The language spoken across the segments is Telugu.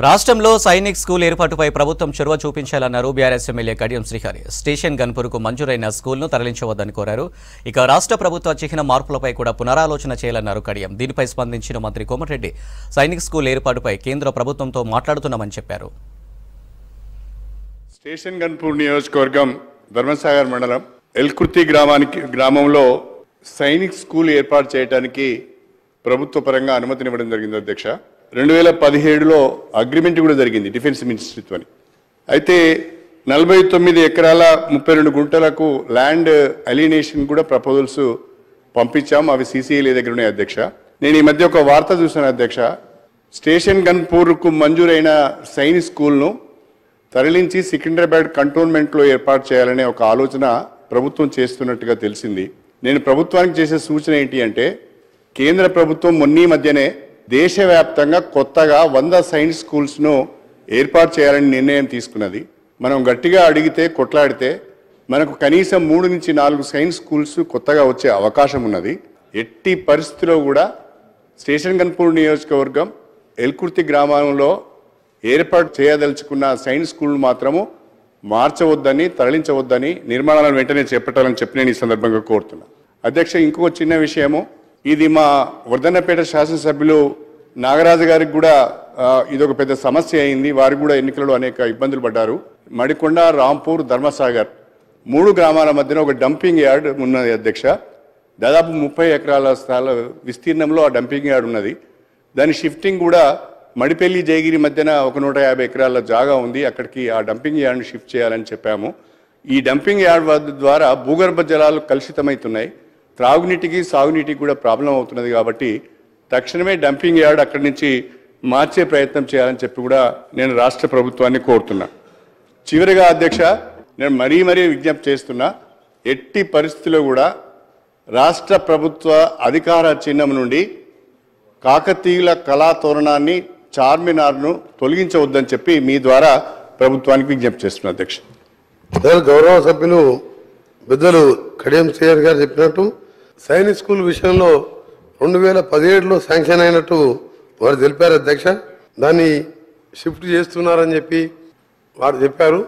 రాష్ట్రంలో సైనిక్ స్కూల్ ఏర్పాటుపై ప్రభుత్వం చొరవ చూపించాలన్నారు BRS MLA Kadiyam Srihari. Station గన్పూర్కు మంజూరైన స్కూల్ను తరలించవద్దని కోరారు. ఇక రాష్ట్ర ప్రభుత్వ చిహ్న మార్పులపై కూడా పునరాలోచన చేయాలన్నారు కడియం. దీనిపై స్పందించిన మంత్రి కోమటిరెడ్డి సైనిక్ స్కూల్ ఏర్పాటుపై కేంద్ర ప్రభుత్వంతో మాట్లాడుతున్నామని చెప్పారు. స్టేషన్ గన్పూర్ నియోజకవర్గం ధర్మసాగర్ మండలం ఎల్కుర్తి గ్రామంలో సైనిక్ స్కూల్ ఏర్పాటు చేయడానికి ప్రభుత్వ పరంగా అనుమతినివ్వడం జరిగింది అధ్యక్ష. 2017లో అగ్రిమెంట్ కూడా జరిగింది డిఫెన్స్ మినిస్ట్రీతో. అయితే 49 ఎకరాల 32 గుంటలకు ల్యాండ్ అలినేషన్ కూడా ప్రపోజల్స్ పంపించాం. అవి సిసిఎల్ దగ్గర ఉన్నాయి అధ్యక్ష. నేను ఈ మధ్య ఒక వార్త చూశాను అధ్యక్ష. స్టేషన్ గన్పూర్కు మంజూరైన సైనిక్ స్కూల్ను తరలించి సికింద్రాబాద్ కంటోన్మెంట్లో ఏర్పాటు చేయాలనే ఒక ఆలోచన ప్రభుత్వం చేస్తున్నట్టుగా తెలిసింది. నేను ప్రభుత్వానికి చేసే సూచన ఏంటి అంటే, కేంద్ర ప్రభుత్వం మొన్నీ మధ్యనే దేశవ్యాప్తంగా కొత్తగా 100 సైన్స్ స్కూల్స్ను ఏర్పాటు చేయాలని నిర్ణయం తీసుకున్నది. మనం గట్టిగా అడిగితే కొట్లాడితే మనకు కనీసం 3 నుంచి 4 సైన్స్ స్కూల్స్ కొత్తగా వచ్చే అవకాశం ఉన్నది. ఎట్టి పరిస్థితిలో కూడా స్టేషన్ గన్పూర్ నియోజకవర్గం ఎల్కుర్తి గ్రామంలో ఏర్పాటు చేయదలుచుకున్న సైన్స్ స్కూల్ మాత్రము మార్చవద్దని, తరలించవద్దని, నిర్మాణాలను వెంటనే చేపట్టాలని చెప్పి నేను ఈ సందర్భంగా కోరుతున్నా అధ్యక్ష. ఇంకో చిన్న విషయము, ఇది మా వర్ధన్నపేట శాసనసభ్యులు నాగరాజు గారికి కూడా ఇది ఒక పెద్ద సమస్య అయింది. వారు కూడా ఎన్నికలలో అనేక ఇబ్బందులు పడ్డారు. మడికొండ, రాంపూర్, ధర్మసాగర్ 3 గ్రామాల మధ్యన ఒక డంపింగ్ యార్డ్ ఉన్నది అధ్యక్ష. దాదాపు 30 ఎకరాల స్థల విస్తీర్ణంలో ఆ డంపింగ్ యార్డ్ ఉన్నది. దాని షిఫ్టింగ్ కూడా మడిపల్లి, జయగిరి మధ్యన ఒక 150 ఎకరాల జాగా ఉంది. అక్కడికి ఆ డంపింగ్ యార్డ్ని షిఫ్ట్ చేయాలని చెప్పాము. ఈ డంపింగ్ యార్డ్ ద్వారా భూగర్భ జలాలు కలుషితమవుతున్నాయి. త్రాగునీటికి, సాగునీటికి కూడా ప్రాబ్లం అవుతున్నది. కాబట్టి తక్షణమే డంపింగ్ యార్డ్ అక్కడి నుంచి మార్చే ప్రయత్నం చేయాలని చెప్పి కూడా నేను రాష్ట్ర ప్రభుత్వాన్ని కోరుతున్నా. చివరిగా అధ్యక్ష, నేను మరీ విజ్ఞప్తి చేస్తున్నా, ఎట్టి పరిస్థితిలో కూడా రాష్ట్ర ప్రభుత్వ అధికార చిహ్నం నుండి కాకతీయుల కళాతోరణాన్ని, చార్మినార్ను తొలగించవద్దని చెప్పి మీ ద్వారా ప్రభుత్వానికి విజ్ఞప్తి చేస్తున్నా అధ్యక్ష. గౌరవ సభ్యులు పెద్దలు కడియం శ్రీహరి గారు చెప్పినట్టు సైనిక్ స్కూల్ విషయంలో 2017లో శాంక్షన్ అయినట్టు వారు తెలిపారు అధ్యక్ష. దాన్ని షిఫ్ట్ చేస్తున్నారని చెప్పి వారు చెప్పారు.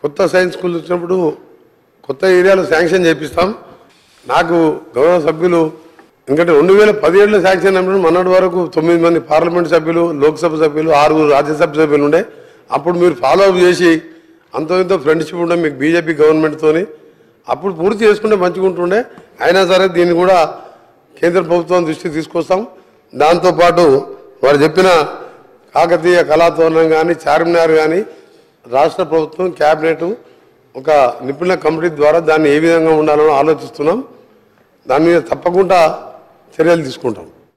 కొత్త సైన్స్ స్కూల్ వచ్చినప్పుడు కొత్త ఏరియాలో శాంక్షన్ చేపిస్తాం. నాకు గౌరవ సభ్యులు ఎందుకంటే 2017లో శాంక్షన్ అయినప్పుడు మొన్నటి వరకు 9 మంది పార్లమెంట్ సభ్యులు, లోక్సభ సభ్యులు, 6 రాజ్యసభ సభ్యులు ఉండే. అప్పుడు మీరు ఫాలో అప్ చేసి అంతో ఫ్రెండ్షిప్ ఉండే మీకు బీజేపీ గవర్నమెంట్తోని అప్పుడు పూర్తి చేసుకుంటే మంచిగా ఉంటుండే. అయినా సరే దీన్ని కూడా కేంద్ర ప్రభుత్వం దృష్టికి తీసుకొస్తాం. దాంతోపాటు వారు చెప్పిన కాకతీయ కళాతోరణం కానీ, చార్మినార్ కానీ రాష్ట్ర ప్రభుత్వం క్యాబినెట్ ఒక నిపుణుల కమిటీ ద్వారా దాన్ని ఏ విధంగా ఉండాలని ఆలోచిస్తున్నాం. దాని మీద తప్పకుండా చర్యలు తీసుకుంటాం.